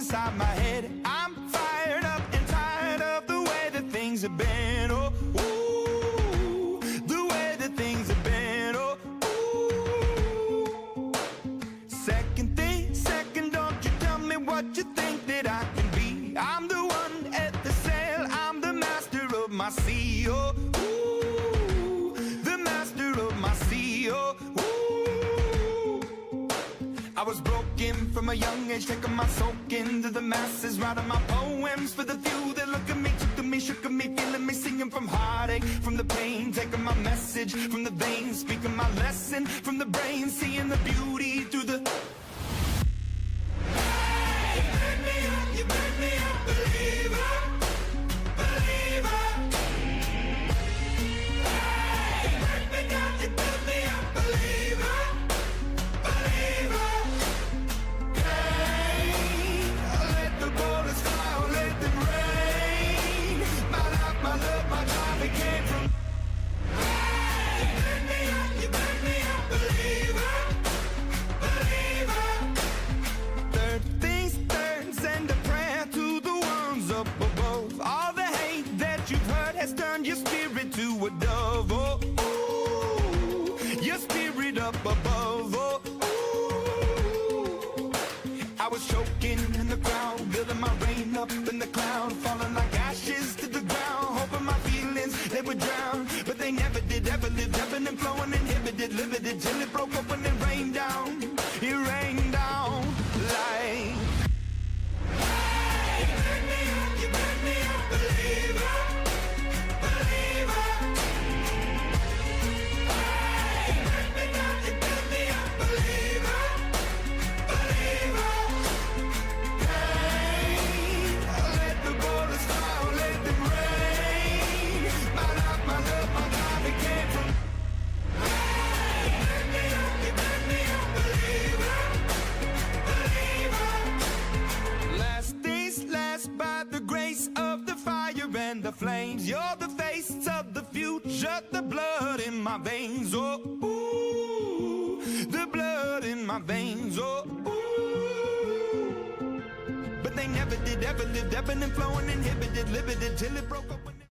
inside my head. I'm fired up and tired of the way that things have been. Oh, ooh, the way that things have been. Oh, ooh. Second, don't you tell me what you think that I can be. I'm the one at the sail, I'm the master of my sea. Oh, ooh, the master of my sea. Oh, ooh. I was broken from a young age, taking my soak into the masses, writing my poems for the few that look at me, took to me, shook at me, feeling me, singing from heartache, from the pain, taking my message from the veins, speaking my lesson from the brain, seeing the beauty through the... Hey, you make me a believer, believer. Hey, you make me down, you build me a believer, believer. Hey, let the bullets fly, let them rain. My life, my love, my drive, it came from... Hey, you make me a believer, believer. Third things third, send a prayer to the ones up above. All the hate that you've heard has turned your spirit to a dove. Oh, ooh, your spirit up above. Oh, ooh. I was choking in the crowd, building my rain up in the cloud, falling like ashes to the ground, hoping my feelings, they would drown. But they never did, ever lived, ebbing and flowing, inhibited, limited, till it broke up when it rained down. It rained down like... Hey, you make me a believer, believer. Hey, you make me down, you build me a believer, believer. Hey, let the bullets fly, let them rain. My life, my love, my life, it came from... Hey, you make me a believer, believer. Last days last by the grace of the fire and the flames. You're the face of the future, the blood in my veins. Oh, ooh, the blood in my veins. Oh, ooh. But they never did, ever lived, ebbing and flowing, inhibited, limited, till it broke up.